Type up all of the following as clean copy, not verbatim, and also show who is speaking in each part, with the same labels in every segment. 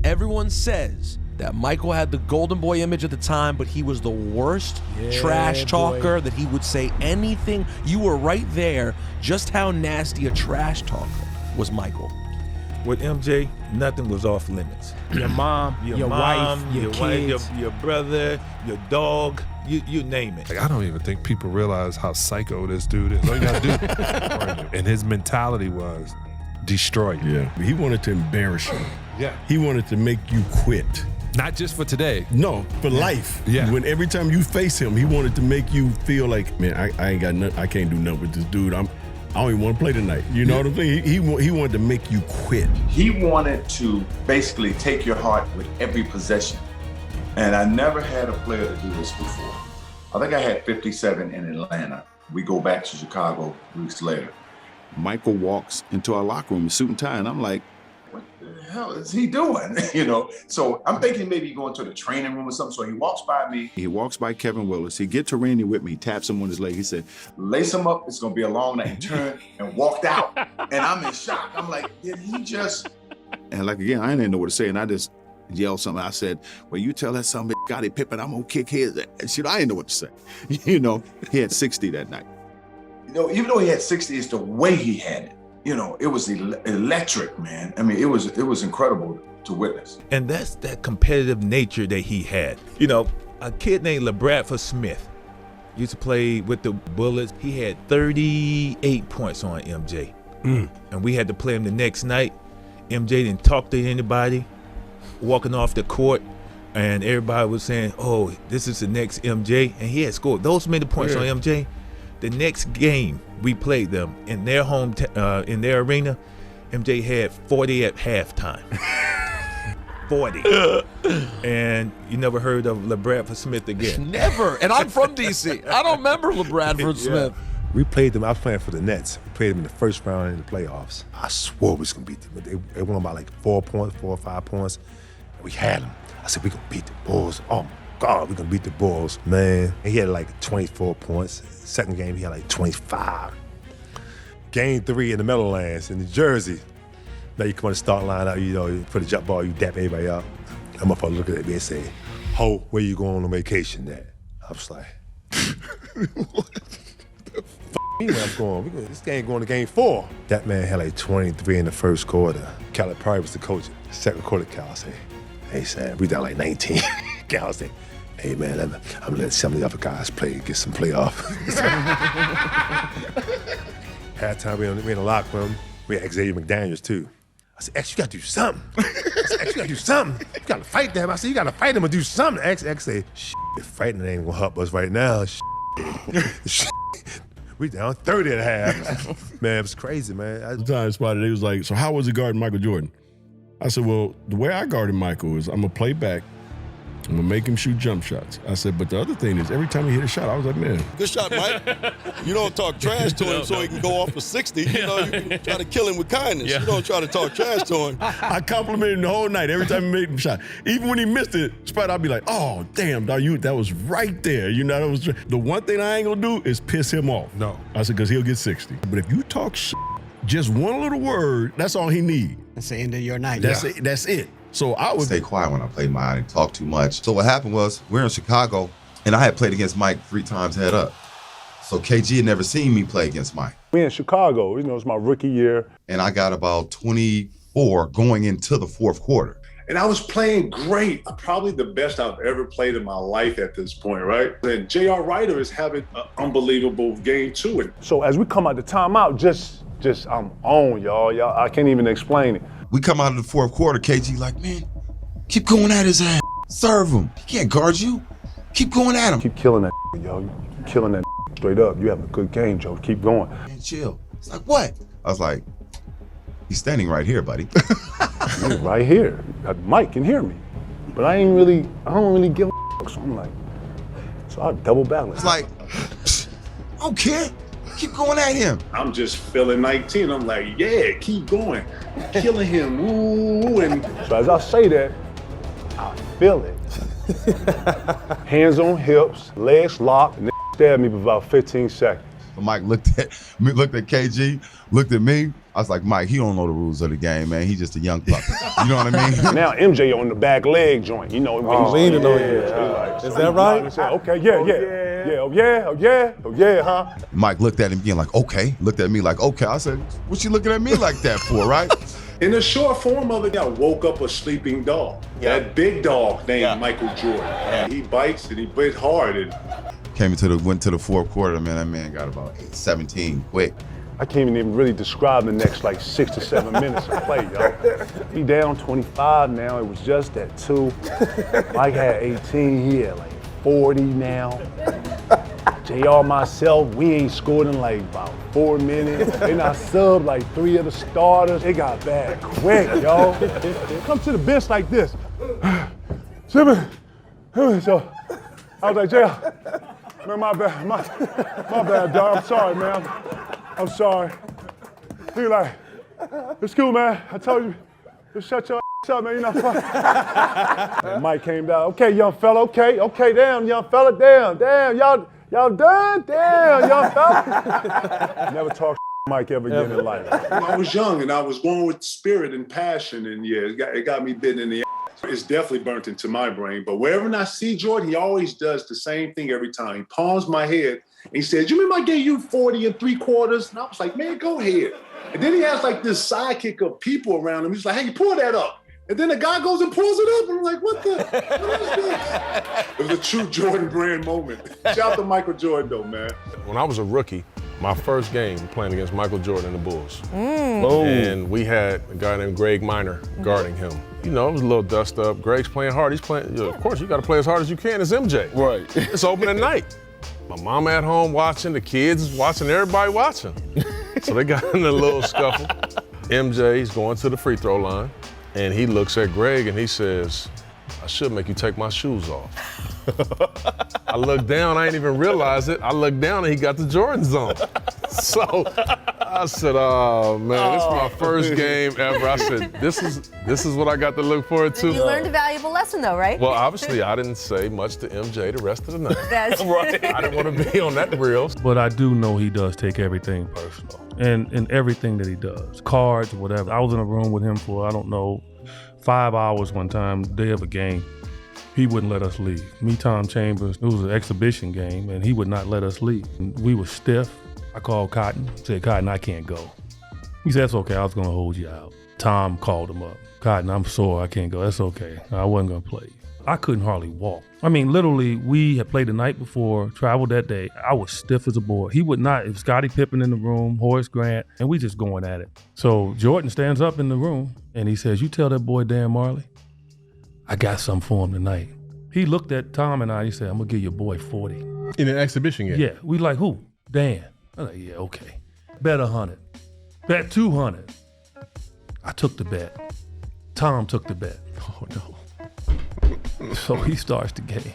Speaker 1: everyone says that Michael had the golden boy image at the time, but he was the worst trash talker, that he would say anything. You were right there, just how nasty a trash talker was Michael.
Speaker 2: With MJ, nothing was off limits.
Speaker 3: Your mom, your wife, your kids,
Speaker 2: your brother, your dog, you name it.
Speaker 4: Like, I don't even think people realize how psycho this dude is. All you gotta do, and his mentality was destroy you.
Speaker 5: Yeah, he wanted to embarrass you.
Speaker 4: Yeah,
Speaker 5: he wanted to make you quit.
Speaker 4: Not just for today.
Speaker 5: No, for life.
Speaker 4: Yeah.
Speaker 5: When every time you face him, he wanted to make you feel like, man, I ain't got nothing. I can't do nothing with this dude. I don't even want to play tonight. You know what I'm saying? He wanted to make you quit.
Speaker 6: He wanted to basically take your heart with every possession. And I never had a player to do this before. I think I had 57 in Atlanta. We go back to Chicago weeks later.
Speaker 7: Michael walks into our locker room in suit and tie, and I'm like,
Speaker 6: what the hell is he doing? You know, so I'm thinking maybe going to the training room or something. So he walks by me.
Speaker 7: He walks by Kevin Willis. He get to Randy with me. He taps him on his leg. He said,
Speaker 6: lace him up. It's going to be a long night. He turned and walked out. And I'm in shock. I'm like, did he just?
Speaker 7: And like, again, I didn't know what to say. And I just yelled something. I said, well, you tell that son of a Scottie Pippen, I'm going to kick his ass. You know, I didn't know what to say. You know, he had 60 that night.
Speaker 6: You know, even though he had 60, it's the way he had it. You know, it was electric, man. I mean, it was incredible to witness.
Speaker 2: And that's that competitive nature that he had. You know, a kid named LeBradford Smith used to play with the Bullets. He had 38 points on MJ. And we had to play him the next night. MJ didn't talk to anybody, walking off the court, and everybody was saying, oh, this is the next MJ. And he had scored those many points on MJ. The next game we played them in their home, in their arena, MJ had 40 at halftime. 40. And you never heard of LeBradford Smith again.
Speaker 1: Never. And I'm from D.C. I don't remember LeBradford Smith.
Speaker 4: We played them. I was playing for the Nets. We played them in the first round in the playoffs. I swore we was gonna beat them. They won by like 4 or 5 points. And we had them. I said, we gonna beat the Bulls. Oh my God, we gonna beat the Bulls, man. And he had like 24 points. Second game, he had like 25. Game 3 in the Meadowlands in New Jersey. Now you come on the start line out, you know, you put a jump ball, you dap everybody up. I'm motherfucker look at me and say, ho, where you going on vacation at? I was like, what the fuck where I'm going? This game going to game 4. That man had like 23 in the first quarter. Caleb Perry was the coach. Second quarter, Cal said, hey, Sam, we down like 19. Cal said, hey, man, I'm gonna let some of the other guys play, get some playoff. Halftime, we in the locker room. We had Xavier McDaniels, too. I said, X, you gotta do something. I said, X, you gotta do something. You gotta fight them. I said, you gotta fight him and do something. X said, shit, fighting ain't gonna help us right now. Shit. We down 30 and a half. Man, it was crazy, man.
Speaker 5: The time spotted, he was like, so how was it guarding Michael Jordan? I said, well, the way I guarded Michael is I'm gonna play back. I'm gonna make him shoot jump shots. I said, but the other thing is every time he hit a shot, I was like, man.
Speaker 8: Good shot, Mike. You don't talk trash to him so he can go off for 60. You know, you can try to kill him with kindness. You don't try to talk trash to him.
Speaker 5: I complimented him the whole night every time he made a shot. Even when he missed it, Spot, I'd be like, oh, damn, dog, that was right there. You know, that was the one thing I ain't gonna do is piss him off.
Speaker 4: No.
Speaker 5: I said, because he'll get 60. But if you talk shit, just one little word, that's all he need.
Speaker 3: That's the end of your night.
Speaker 5: That's it. That's it. So I would
Speaker 9: stay quiet when I played mine and talk too much. So what happened was, we're in Chicago, and I had played against Mike 3 times head up. So KG had never seen me play against Mike.
Speaker 10: We in Chicago, you know, it's my rookie year.
Speaker 9: And I got about 24 going into the 4th quarter.
Speaker 10: And I was playing great, probably the best I've ever played in my life at this point, right? And J.R. Ryder is having an unbelievable game too. And so as we come out the timeout, just I'm on, y'all. I can't even explain it.
Speaker 9: We come out of the 4th quarter, KG like, man, keep going at his ass. Serve him. He can't guard you. Keep going at him.
Speaker 10: Keep killing that, yo. You keep killing that straight up. You having a good game, Joe. Keep going.
Speaker 9: Man, chill. It's like, what? I was like, he's standing right here, buddy.
Speaker 10: Right here. Mike can hear me. But I don't really give a so I'm like, so I double balance.
Speaker 9: It's like, I don't care. Keep going at him.
Speaker 10: I'm just feeling 19. I'm like, yeah, keep going. Killing him. Ooh. And so as I say that, I feel it. Hands on hips, legs locked, and they stabbed me for about 15 seconds.
Speaker 9: Mike looked at KG, looked at me. I was like, Mike, he don't know the rules of the game, man. He's just a young puppy. You know what I mean?
Speaker 10: Now MJ on the back leg joint, you know.
Speaker 11: leaning on you. Is that right?
Speaker 10: Okay, yeah, huh?
Speaker 9: Mike looked at him again like, okay. Looked at me like, okay. I said, what you looking at me like that for, right?
Speaker 10: In the short form of it, I woke up a sleeping dog. That big dog named Michael Jordan. He bites and he bit hard. And
Speaker 9: went to the fourth quarter, man. That man got about 17 quick.
Speaker 10: I can't even really describe the next like 6 to 7 minutes of play, y'all. He down 25 now. It was just at 2. Mike had 18. He had like 40 now. JR, myself, we ain't scored in like about 4 minutes. And I subbed like 3 of the starters. It got bad quick, y'all. Come to the bench like this. So I was like, JR, man, my bad, dog. I'm sorry, man. I'm sorry. He like, it's cool, man. I told you, just shut your ass up, man. You're not funny. And Mike came down. Okay, young fella. Okay, damn, young fella. Damn, y'all done? Damn, young fella. Never talk to Mike ever again in life. I was young and I was going with spirit and passion, and it got me bitten in the ass. It's definitely burnt into my brain. But wherever I see Jordan, he always does the same thing every time. He palms my head. And he said, you remember I gave you 40 3/4? And I was like, man, go ahead. And then he has like this sidekick of people around him. He's like, hey, pull that up. And then the guy goes and pulls it up. And I'm like, what is this? It was a true Jordan brand moment. Shout out to Michael Jordan, though, man.
Speaker 11: When I was a rookie, my first game playing against Michael Jordan and the Bulls. And we had a guy named Greg Minor guarding him. You know, it was a little dust up. Greg's playing hard. He's playing, of course, you got to play as hard as you can as MJ.
Speaker 8: Right.
Speaker 11: It's opening night. My mom at home watching, the kids watching, everybody watching. So they got in a little scuffle. MJ's going to the free throw line, and he looks at Greg and he says, I should make you take my shoes off. I looked down, I ain't even realize it. I looked down and he got the Jordans on. So I said, oh man, this is my first game ever. I said, this is what I got to look forward to.
Speaker 12: You learned a valuable lesson though, right?
Speaker 11: Well, obviously I didn't say much to MJ the rest of the night.
Speaker 12: That's
Speaker 11: right. I didn't want to be on that reel.
Speaker 13: But I do know he does take everything personal. And in everything that he does, cards, whatever. I was in a room with him for, I don't know, 5 hours one time, day of a game. He wouldn't let us leave. Me, Tom Chambers, it was an exhibition game, and he would not let us leave. And we were stiff. I called Cotton, said, Cotton, I can't go. He said, that's okay, I was gonna hold you out. Tom called him up. Cotton, I'm sore, I can't go. That's okay, I wasn't gonna play. I couldn't hardly walk. I mean, literally, we had played the night before, traveled that day. I was stiff as a board. He would not, if Scottie Pippen in the room, Horace Grant, and we just going at it. So Jordan stands up in the room, and he says, you tell that boy Dan Marley, I got something for him tonight. He looked at Tom and I, he said, I'm gonna give your boy 40.
Speaker 14: In an exhibition game?
Speaker 13: Yeah, we like, who? Dan. I was like, yeah, okay. Bet 100. Bet 200. I took the bet. Tom took the bet.
Speaker 14: Oh no.
Speaker 13: So he starts the game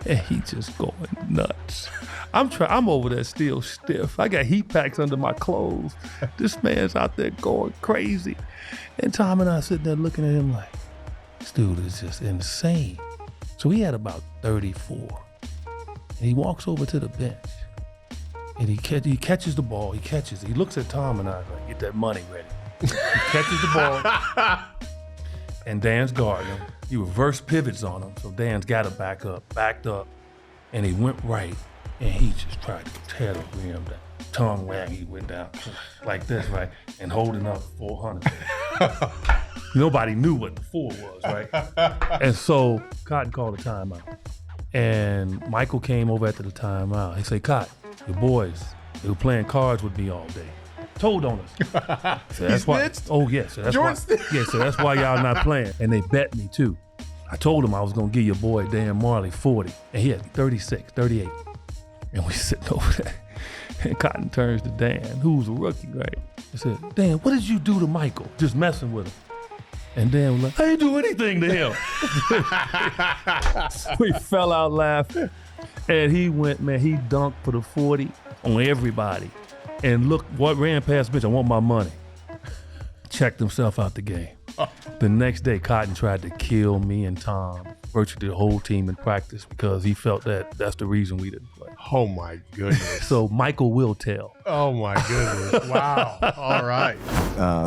Speaker 13: and he just going nuts. I'm over there still stiff. I got heat packs under my clothes. This man's out there going crazy. And Tom and I sitting there looking at him like, this dude is just insane. So he had about 34. And he walks over to the bench and he catches the ball. He catches it. He looks at Tom and I like, get that money ready. He catches the ball and Dan's guarding him. He reverse pivots on him, so Dan's got to backed up, and he went right, and he just tried to tear the rim down. Tongue wag, he went down like this, right, and holding up 400. Nobody knew what the 4 was, right? And so Cotton called a timeout, and Michael came over after the timeout. He said, Cotton, your boys, they were playing cards with me all day. Told on us. So that's why. Oh yes. So that's why. Yeah. So that's why y'all not playing. And they bet me too. I told him I was gonna give your boy Dan Marley 40, and he had 36, 38. And we sitting over there. And Cotton turns to Dan, who's a rookie, right? I said, Dan, what did you do to Michael? Just messing with him. And Dan was like, I didn't do anything to him. We fell out laughing. And he went, man, he dunked for the 40 on everybody. And look, what ran past bitch, I want my money. Checked himself out the game. The next day, Cotton tried to kill me and Tom, virtually the whole team in practice, because he felt that that's the reason we didn't play.
Speaker 14: Oh my goodness.
Speaker 13: So Michael will tell.
Speaker 14: Oh my goodness. Wow. All right.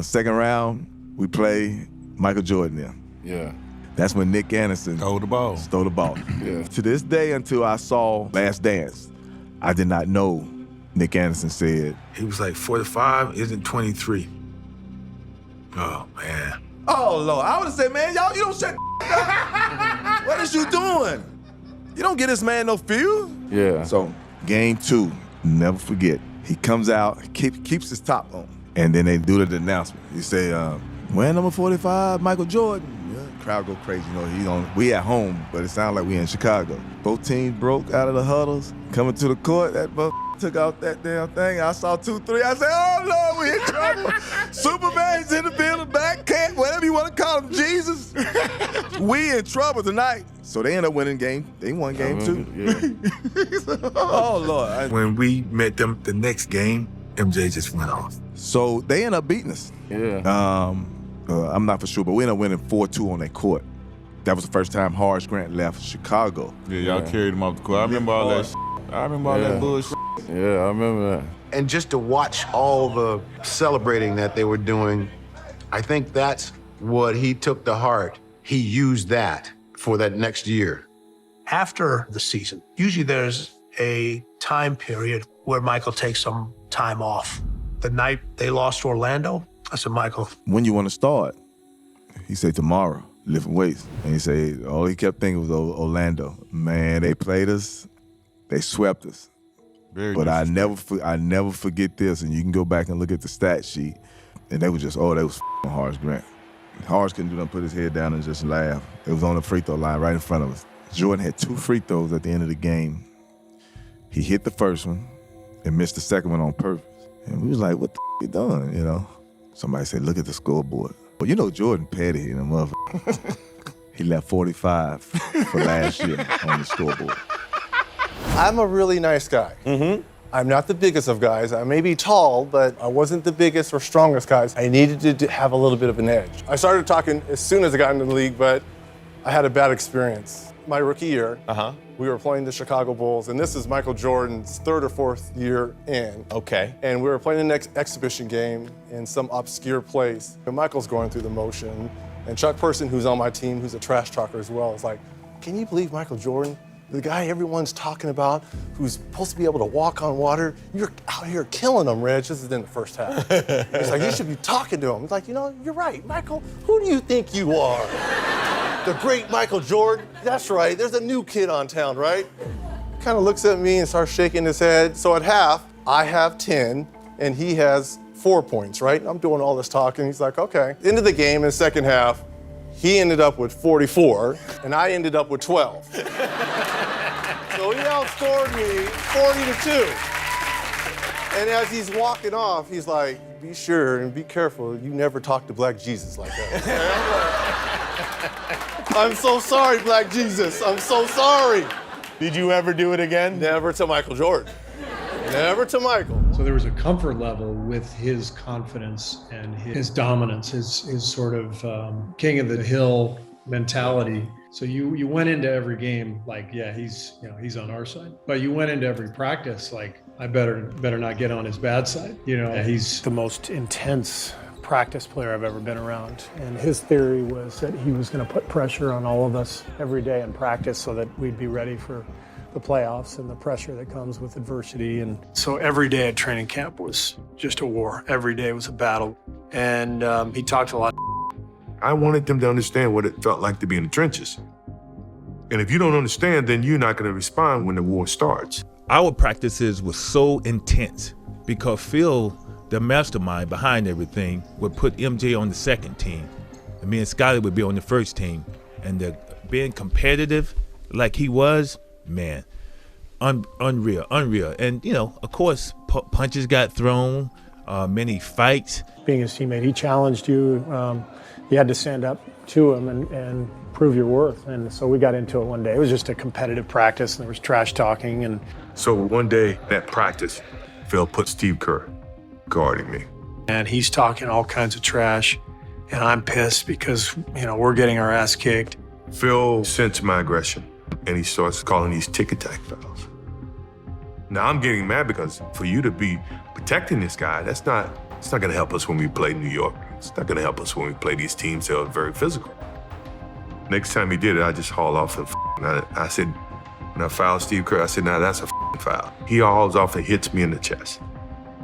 Speaker 15: Second round, we play Michael Jordan there.
Speaker 8: Yeah.
Speaker 15: That's when Nick Anderson
Speaker 8: Stole the ball.
Speaker 15: Stole the ball.
Speaker 8: Yeah.
Speaker 15: To this day, until I saw Last Dance, I did not know Nick Anderson said,
Speaker 2: He was like 45, isn't 23. Oh, man.
Speaker 15: "Oh, Lord." I would have said, "Man, y'all, you don't shut up. What is you doing? You don't get this man no feel."
Speaker 8: Yeah.
Speaker 15: So, game 2, never forget. He comes out, keeps his top on, and then they do the announcement. He say, "Wearing number 45, Michael Jordan." Yeah, crowd go crazy. You know, we at home, but it sounded like we in Chicago. Both teams broke out of the huddles, coming to the court. That took out that damn thing. I saw 2-3. I said, "Oh Lord, we in trouble." Superman's in the building, back cat, whatever you want to call him, Jesus. We in trouble tonight. So they end up winning game. They won game 2.
Speaker 8: Yeah.
Speaker 15: Oh Lord.
Speaker 2: When we met them the next game, MJ just went off.
Speaker 15: So they end up beating us.
Speaker 8: Yeah.
Speaker 15: I'm not for sure, but we ended up winning 4-2 on that court. That was the first time Horace Grant left Chicago.
Speaker 8: Yeah, y'all carried him off the court. I remember all that. I remember all that bullshit. Yeah, I remember that.
Speaker 16: And just to watch all the celebrating that they were doing, I think that's what he took to heart. He used that for that next year.
Speaker 17: After the season, usually there's a time period where Michael takes some time off. The night they lost to Orlando, I said, "Michael,
Speaker 15: when you want to start?" He said, "Tomorrow, lifting weights." And he said, all he kept thinking was Orlando. Man, they played us. They swept us. But I never forget this, and you can go back and look at the stat sheet, and they were just, they was f***ing Horace Grant. Horace couldn't do nothing, put his head down and just laugh. It was on the free throw line right in front of us. Jordan had 2 free throws at the end of the game. He hit the first one and missed the second one on purpose. And we was like, "What the f*** you doing?" You know? Somebody said, "Look at the scoreboard." But you know Jordan petty in the motherfucker. He left 45 for last year on the scoreboard.
Speaker 18: I'm a really nice guy. Mm-hmm. I'm not the biggest of guys. I may be tall, but I wasn't the biggest or strongest guys. I needed to have a little bit of an edge. I started talking as soon as I got into the league, but I had a bad experience. My rookie year, we were playing the Chicago Bulls, and this is Michael Jordan's 3rd or 4th year in.
Speaker 14: Okay.
Speaker 18: And we were playing the next exhibition game in some obscure place. And Michael's going through the motion, and Chuck Person, who's on my team, who's a trash talker as well, is like, "Can you believe Michael Jordan? The guy everyone's talking about, who's supposed to be able to walk on water, you're out here killing him, Reg." This is in the first half. He's like, "You should be talking to him." He's like, "You know, you're right, Michael. Who do you think you are? The great Michael Jordan?" "That's right. There's a new kid on town, right?" Kind of looks at me and starts shaking his head. So at half, I have 10, and he has 4 points, right? I'm doing all this talking. He's like, "Okay." End of the game in the second half, he ended up with 44, and I ended up with 12. So he outscored me 40-2. And as he's walking off, he's like, "Be sure and be careful. You never talk to Black Jesus like that." I'm so sorry, Black Jesus. I'm so sorry.
Speaker 14: Did you ever do it again?
Speaker 18: Never to Michael Jordan. Never to Michael.
Speaker 19: So there was a comfort level with his confidence and his dominance, his sort of king of the hill mentality. So you went into every game like, yeah, he's on our side. But you went into every practice like, I better not get on his bad side. He's
Speaker 17: the most intense practice player I've ever been around. And his theory was that he was going to put pressure on all of us every day in practice so that we'd be ready for the playoffs and the pressure that comes with adversity. And so every day at training camp was just a war. Every day was a battle. And he talked a lot.
Speaker 10: I wanted them to understand what it felt like to be in the trenches. And if you don't understand, then you're not going to respond when the war starts.
Speaker 2: Our practices were so intense because Phil, the mastermind behind everything, would put MJ on the second team. And me and Scotty would be on the first team. And being competitive like he was, man, unreal. And, of course, punches got thrown, many fights.
Speaker 17: Being his teammate, he challenged you. You had to stand up to him and prove your worth. And so we got into it one day. It was just a competitive practice, and there was trash talking. And
Speaker 10: so one day at practice, Phil put Steve Kerr guarding me.
Speaker 17: And he's talking all kinds of trash, and I'm pissed because, we're getting our ass kicked.
Speaker 10: Phil sensed my aggression, and he starts calling these tick-attack fouls.
Speaker 20: Now I'm getting mad because for you to be protecting this guy, it's not gonna help us when we play New York. It's not gonna help us when we play these teams that are very physical. Next time he did it, I just hauled off and I said, when I fouled Steve Kerr, I said, now that's a foul. He hauls off and hits me in the chest.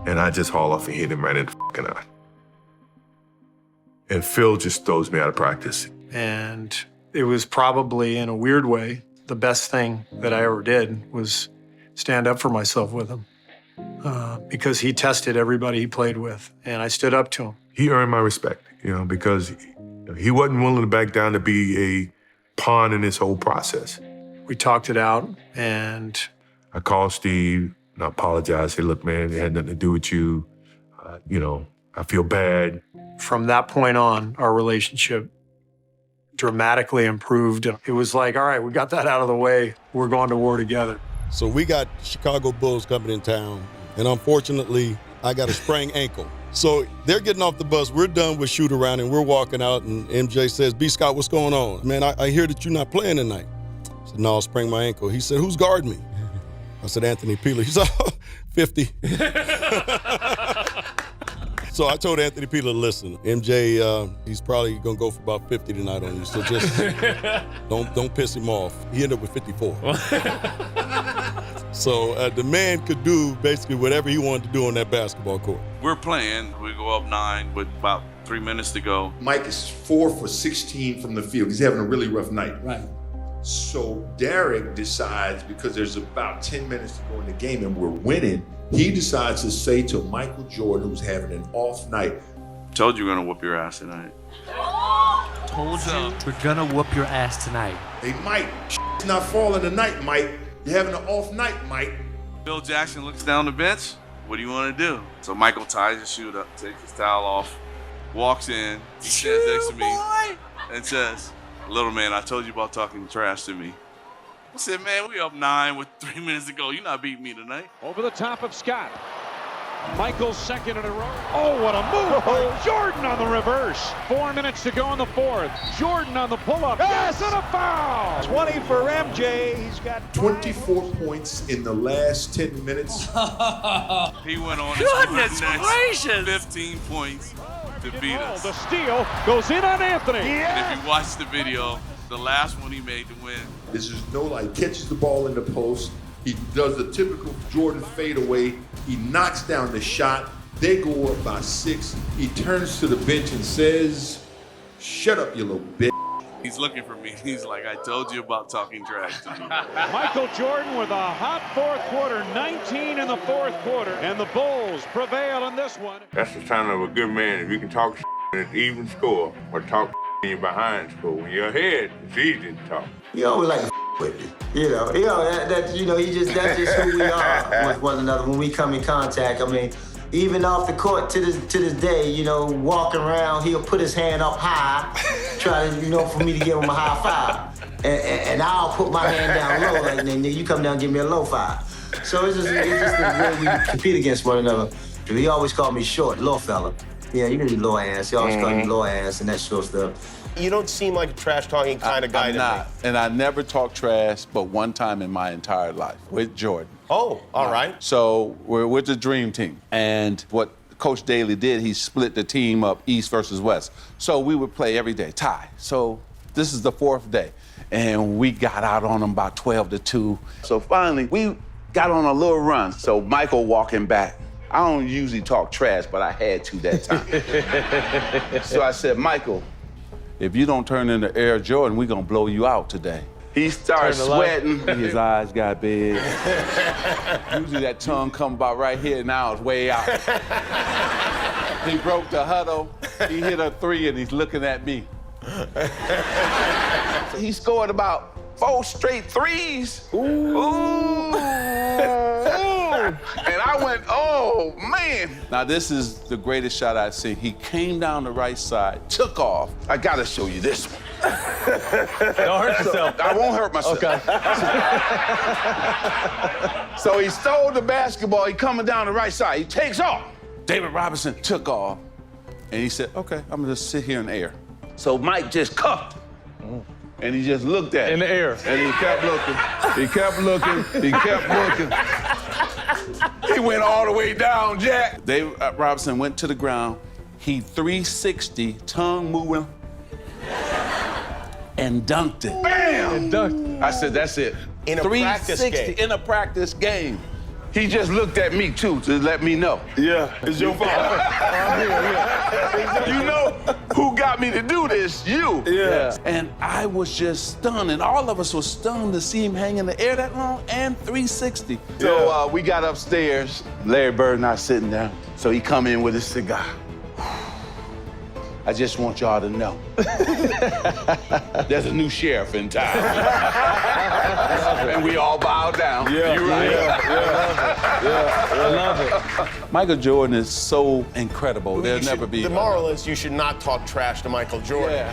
Speaker 20: And I just haul off and hit him right in the eye. And Phil just throws me out of practice.
Speaker 19: And it was probably, in a weird way, the best thing that I ever did was stand up for myself with him. Because he tested everybody he played with, and I stood up to him.
Speaker 20: He earned my respect, because he wasn't willing to back down to be a pawn in this whole process.
Speaker 19: We talked it out, and
Speaker 20: I called Steve and I apologized. I said, look, man, it had nothing to do with you. I feel bad.
Speaker 19: From that point on, our relationship dramatically improved. It was like, all right, we got that out of the way. We're going to war together.
Speaker 8: So we got Chicago Bulls coming in town, and unfortunately, I got a sprained ankle. So they're getting off the bus. We're done with shoot around, and we're walking out, and MJ says, B. Scott, what's going on? Man, I hear that you're not playing tonight. I said, no, I sprained my ankle. He said, who's guarding me? I said, Anthony Peeler. He said, 50. So I told Anthony Peeler, listen, MJ, he's probably gonna go for about 50 tonight on you. So just don't piss him off. He ended up with 54. So the man could do basically whatever he wanted to do on that basketball court.
Speaker 21: We're playing. We go up 9 with about 3 minutes to go.
Speaker 6: Mike is 4 for 16 from the field. He's having a really rough night.
Speaker 19: Right.
Speaker 6: So Derek decides, because there's about 10 minutes to go in the game and we're winning, he decides to say to Michael Jordan, who's having an off night,
Speaker 21: Told you we're gonna whoop your ass tonight.
Speaker 22: Told you we're gonna whoop your ass tonight.
Speaker 6: hey, Mike, it's not falling tonight, Mike. You're having an off night, Mike.
Speaker 21: Bill Jackson looks down the bench. What do you want to do? So Michael ties his shoe up, takes his towel off, walks in. He stands next to me and says, little man, I told you about talking trash to me. I said, man, we up 9 with 3 minutes to go. You're not beating me tonight.
Speaker 23: Over the top of Scott. Michael's second in a row. Oh, what a move by Jordan on the reverse. 4 minutes to go in the fourth. Jordan on the pull-up. Yes, and a foul. 20 for MJ. He's got
Speaker 6: 24 points in the last 10 minutes.
Speaker 21: He went on
Speaker 22: Goodness
Speaker 21: his
Speaker 22: gracious.
Speaker 21: 15 points to beat us.
Speaker 23: The steal goes in on Anthony.
Speaker 21: And if you watch the video, the last one he made to win.
Speaker 6: This is no like catches the ball in the post. He does the typical Jordan fadeaway. He knocks down the shot. They go up by 6. He turns to the bench and says, shut up, you little bitch.
Speaker 21: He's looking for me. He's like, I told you about talking trash to me.
Speaker 23: Michael Jordan with a hot fourth quarter, 19 in the fourth quarter, and the Bulls prevail in this one.
Speaker 20: That's the sign of a good man. If you can talk in an even score or talk in your behind score. When you're ahead, it's easy to talk.
Speaker 24: You always like with it. That's just who we are with one another when we come in contact. I mean, even off the court to this day, walking around, he'll put his hand up high, try to, for me to give him a high five. And I'll put my hand down low, like, then you come down and give me a low five. So it's just the way we compete against one another. He always called me short, little fella. Yeah, you can be low ass. He always called me low ass and that sort of stuff.
Speaker 14: You don't seem like a trash-talking kind of guy
Speaker 25: I'm
Speaker 14: to
Speaker 25: not.
Speaker 14: me.
Speaker 25: And I never talked trash but one time in my entire life with Jordan.
Speaker 14: Oh, all right.
Speaker 25: So we're with the Dream Team. And what Coach Daly did, he split the team up East versus West. So we would play every day, tie. So this is the 4th day. And we got out on them about 12-2. So finally, we got on a little run. So Michael walking back. I don't usually talk trash, but I had to that time. So I said, Michael, if you don't turn into Air Jordan, we're gonna blow you out today. He started sweating, his eyes got big. Usually that tongue come about right here, now it's way out. He broke the huddle, he hit a 3 and he's looking at me. So he scored about 4 straight 3s. Ooh. And I went, oh, man. Now, this is the greatest shot I've seen. He came down the right side, took off. I got to show you this one.
Speaker 14: Don't hurt yourself.
Speaker 25: I won't hurt myself.
Speaker 14: Okay.
Speaker 25: So he stole the basketball. He coming down the right side. He takes off. David Robinson took off. And he said, OK, I'm going to just sit here in the air. So Mike just cuffed him. And he just looked at him.
Speaker 14: In the air.
Speaker 25: And he kept looking. He kept looking. He kept looking. He went all the way down, Jack. Dave Robinson went to the ground. He 360, tongue moving, and dunked it.
Speaker 14: Bam! And dunked.
Speaker 25: I said, that's it.
Speaker 14: In a practice game.
Speaker 25: In a practice game. He just looked at me, too, to let me know.
Speaker 10: Yeah, it's your fault.
Speaker 25: You know who got me to do this? You.
Speaker 10: Yeah.
Speaker 25: And I was just stunned, and all of us were stunned to see him hang in the air that long and 360. So we got upstairs, Larry Bird and I sitting down. So he come in with his cigar. I just want y'all to know, there's a new sheriff in town. And we all bow down.
Speaker 10: Yeah,
Speaker 25: you're right.
Speaker 10: I love it.
Speaker 25: Michael Jordan is so incredible. There'll never be.
Speaker 14: The moral is you should not talk trash to Michael Jordan.
Speaker 25: Yeah.